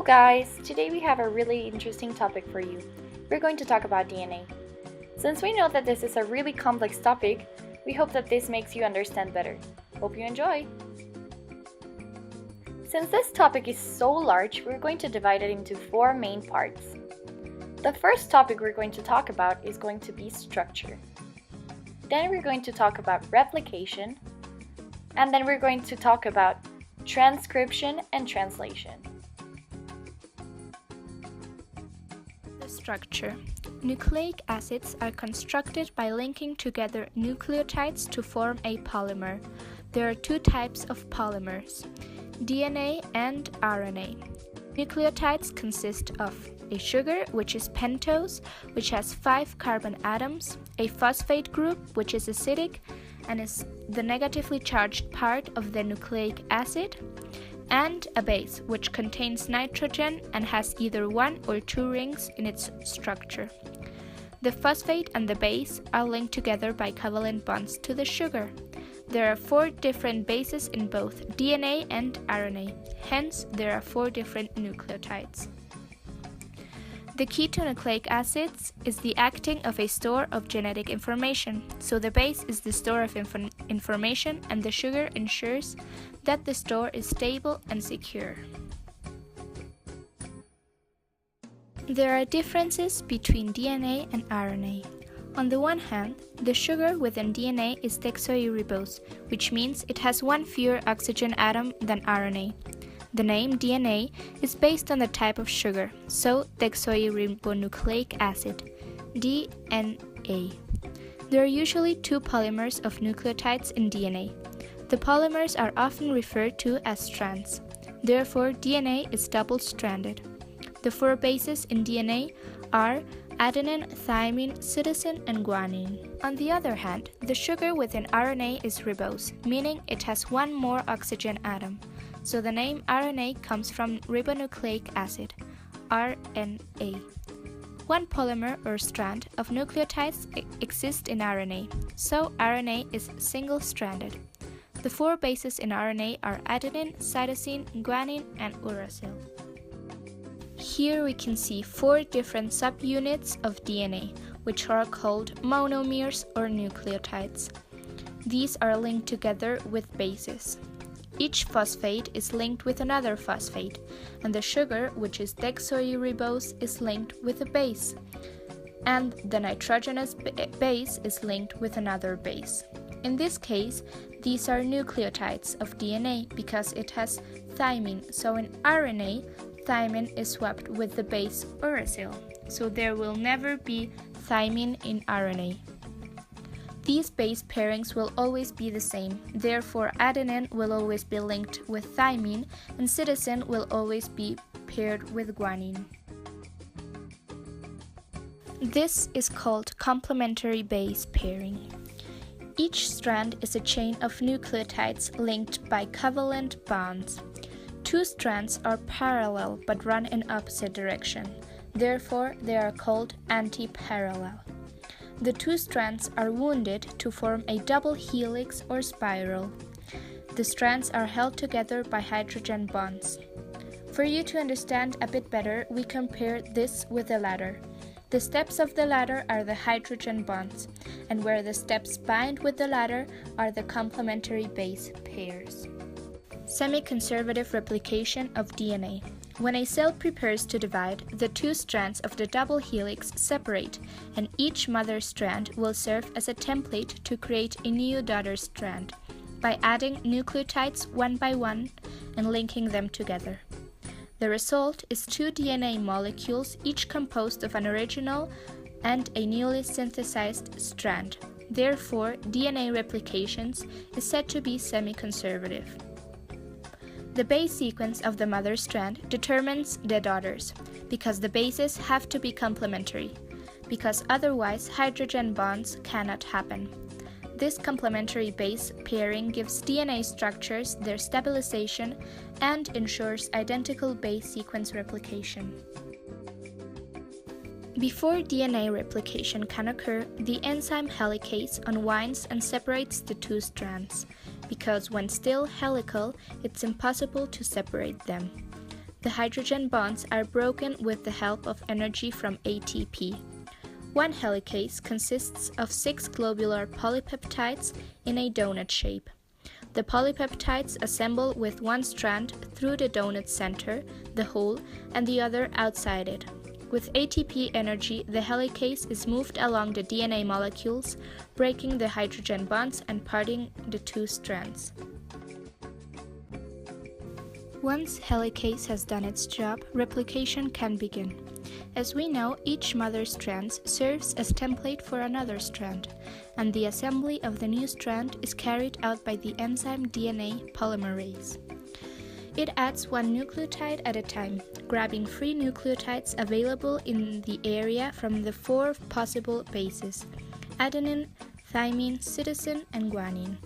guys! Today we have a really interesting topic for you. We're going to talk about DNA. Since we know that this is a really complex topic, we hope that this makes you understand better. Hope you enjoy! Since this topic is so large, we're going to divide it into 4 main parts. The first topic we're going to talk about is going to be structure. Then we're going to talk about replication, and then we're going to talk about transcription and translation. The structure. Nucleic acids are constructed by linking together nucleotides to form a polymer. There are 2 types of polymers, DNA and RNA. Nucleotides consist of a sugar, which is pentose, which has 5 carbon atoms, a phosphate group, which is acidic and is the negatively charged part of the nucleic acid, and a base, which contains nitrogen and has either 1 or 2 rings in its structure. The phosphate and the base are linked together by covalent bonds to the sugar. There are 4 different bases in both DNA and RNA, hence there are 4 different nucleotides. The key to nucleic acids is the acting of a store of genetic information, so the base is the store of information and the sugar ensures that the store is stable and secure. There are differences between DNA and RNA. On the one hand, the sugar within DNA is deoxyribose, which means it has 1 fewer oxygen atom than RNA. The name DNA is based on the type of sugar, so deoxyribonucleic acid, DNA. There are usually 2 polymers of nucleotides in DNA. The polymers are often referred to as strands. Therefore, DNA is double-stranded. The 4 bases in DNA are adenine, thymine, cytosine, and guanine. On the other hand, the sugar within RNA is ribose, meaning it has 1 more oxygen atom. So the name RNA comes from ribonucleic acid, RNA. 1 polymer or strand of nucleotides exists in RNA, so RNA is single-stranded. The 4 bases in RNA are adenine, cytosine, guanine, and uracil. Here we can see 4 different subunits of DNA, which are called monomers or nucleotides. These are linked together with bases. Each phosphate is linked with another phosphate, and the sugar, which is deoxyribose, is linked with a base, and the nitrogenous base is linked with another base. In this case, these are nucleotides of DNA because it has thymine, so in RNA, thymine is swapped with the base uracil, so there will never be thymine in RNA. These base pairings will always be the same, therefore adenine will always be linked with thymine and cytosine will always be paired with guanine. This is called complementary base pairing. Each strand is a chain of nucleotides linked by covalent bonds. 2 strands are parallel but run in opposite direction, therefore they are called antiparallel. The 2 strands are wounded to form a double helix or spiral. The strands are held together by hydrogen bonds. For you to understand a bit better, we compare this with a ladder. The steps of the ladder are the hydrogen bonds, and where the steps bind with the ladder are the complementary base pairs. Semi-conservative replication of DNA. When a cell prepares to divide, the 2 strands of the double helix separate, and each mother strand will serve as a template to create a new daughter strand by adding nucleotides 1 by 1 and linking them together. The result is 2 DNA molecules, each composed of an original and a newly synthesized strand. Therefore, DNA replications is said to be semi-conservative. The base sequence of the mother strand determines the daughters, because the bases have to be complementary, because otherwise hydrogen bonds cannot happen. This complementary base pairing gives DNA structures their stabilization and ensures identical base sequence replication. Before DNA replication can occur, the enzyme helicase unwinds and separates the 2 strands, because when still helical, it's impossible to separate them. the hydrogen bonds are broken with the help of energy from ATP. One helicase consists of 6 globular polypeptides in a donut shape. The polypeptides assemble with one strand through the donut center, the hole, and the other outside it. With ATP energy, the helicase is moved along the DNA molecules, breaking the hydrogen bonds and parting the 2 strands. Once helicase has done its job, replication can begin. As we know, each mother strand serves as template for another strand, and the assembly of the new strand is carried out by the enzyme DNA polymerase. It adds 1 nucleotide at a time, grabbing free nucleotides available in the area from the 4 possible bases: adenine, thymine, cytosine, and guanine.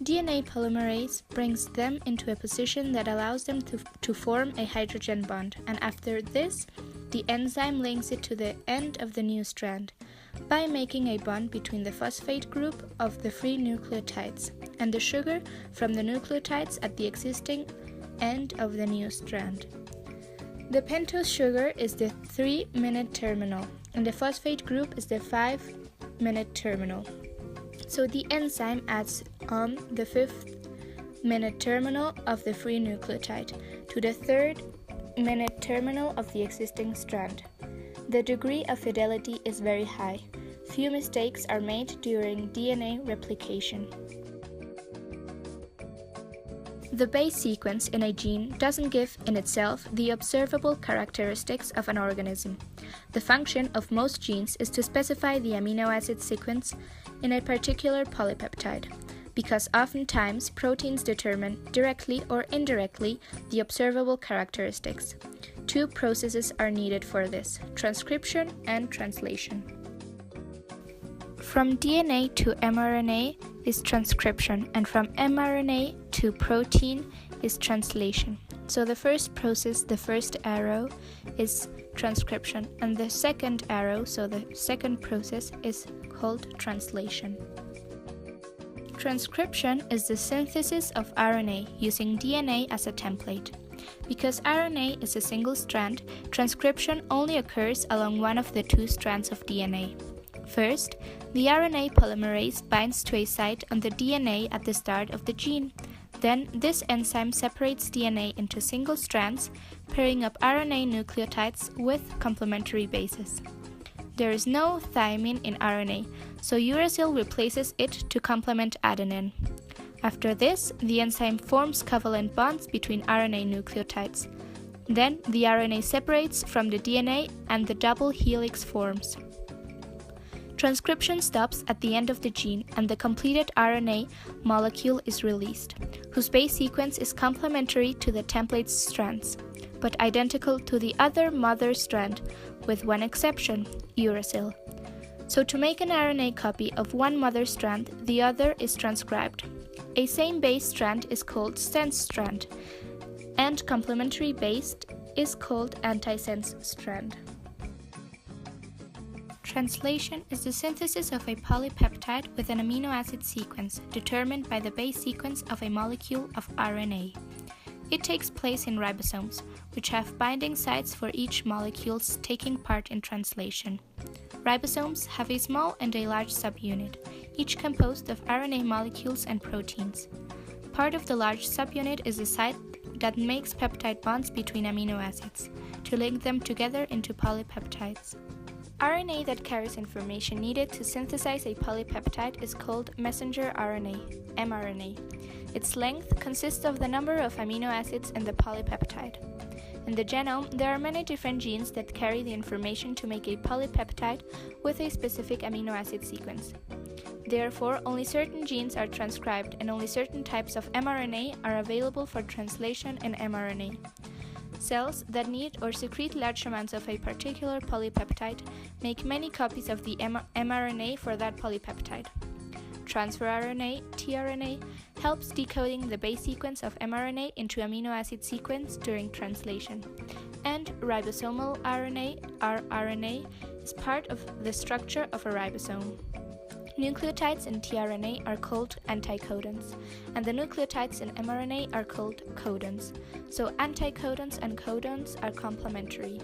DNA polymerase brings them into a position that allows them to form a hydrogen bond, and after this, the enzyme links it to the end of the new strand by making a bond between the phosphate group of the free nucleotides and the sugar from the nucleotides at the existing end of the new strand. The pentose sugar is the 3' terminal, and the phosphate group is the 5' terminal. So the enzyme adds on the 5th' terminal of the free nucleotide to the 3rd' terminal of the existing strand. The degree of fidelity is very high. Few mistakes are made during DNA replication. The base sequence in a gene doesn't give in itself the observable characteristics of an organism. The function of most genes is to specify the amino acid sequence in a particular polypeptide, because oftentimes proteins determine directly or indirectly the observable characteristics. 2 processes are needed for this: transcription and translation. From DNA to mRNA is transcription, and from mRNA to protein is translation. So the first process, the first arrow, is transcription, and the second arrow, so the second process, is called translation. Transcription is the synthesis of RNA using DNA as a template. Because RNA is a single strand, transcription only occurs along one of the 2 strands of DNA. First, the RNA polymerase binds to a site on the DNA at the start of the gene. Then, this enzyme separates DNA into single strands, pairing up RNA nucleotides with complementary bases. There is no thymine in RNA, so uracil replaces it to complement adenine. After this, the enzyme forms covalent bonds between RNA nucleotides. Then, the RNA separates from the DNA and the double helix forms. Transcription stops at the end of the gene, and the completed RNA molecule is released, whose base sequence is complementary to the template's strands, but identical to the other mother strand, with one exception: uracil. So to make an RNA copy of one mother strand, the other is transcribed. A same base strand is called sense strand, and complementary base is called antisense strand. Translation is the synthesis of a polypeptide with an amino acid sequence determined by the base sequence of a molecule of RNA. It takes place in ribosomes, which have binding sites for each molecules taking part in translation. Ribosomes have a small and a large subunit, each composed of RNA molecules and proteins. Part of the large subunit is a site that makes peptide bonds between amino acids, to link them together into polypeptides. RNA that carries information needed to synthesize a polypeptide is called messenger RNA, mRNA. Its length consists of the number of amino acids in the polypeptide. In the genome, there are many different genes that carry the information to make a polypeptide with a specific amino acid sequence. Therefore, only certain genes are transcribed, and only certain types of mRNA are available for translation in mRNA. Cells that need or secrete large amounts of a particular polypeptide make many copies of the mRNA for that polypeptide. Transfer RNA, tRNA, helps decoding the base sequence of mRNA into amino acid sequence during translation. And ribosomal RNA, rRNA, is part of the structure of a ribosome. Nucleotides in tRNA are called anticodons, and the nucleotides in mRNA are called codons. So anticodons and codons are complementary.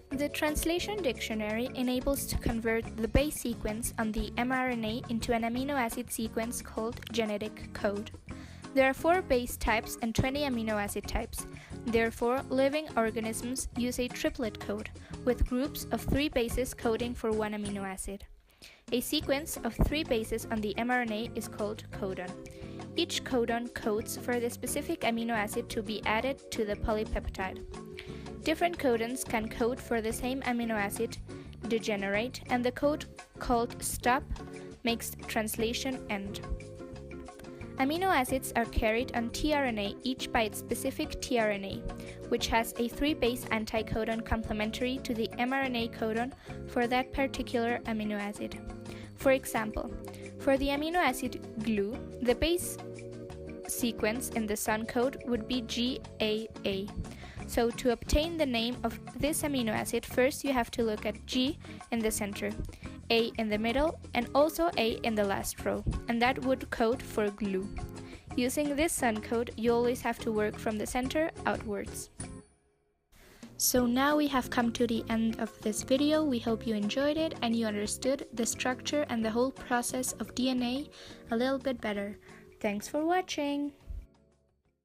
The translation dictionary enables to convert the base sequence on the mRNA into an amino acid sequence called genetic code. There are 4 base types and 20 amino acid types. Therefore, living organisms use a triplet code, with groups of 3 bases coding for 1 amino acid. A sequence of 3 bases on the mRNA is called codon. Each codon codes for the specific amino acid to be added to the polypeptide. Different codons can code for the same amino acid, degenerate, and the code called stop makes translation end. Amino acids are carried on tRNA each by its specific tRNA, which has a 3-base anticodon complementary to the mRNA codon for that particular amino acid. For example, for the amino acid GLU, the base sequence in the SUN code would be GAA. So to obtain the name of this amino acid, first you have to look at G in the center, A in the middle, and also A in the last row, and that would code for GLU. Using this SUN code, you always have to work from the center outwards. So now we have come to the end of this video. We hope you enjoyed it and you understood the structure and the whole process of DNA a little bit better. Thanks for watching!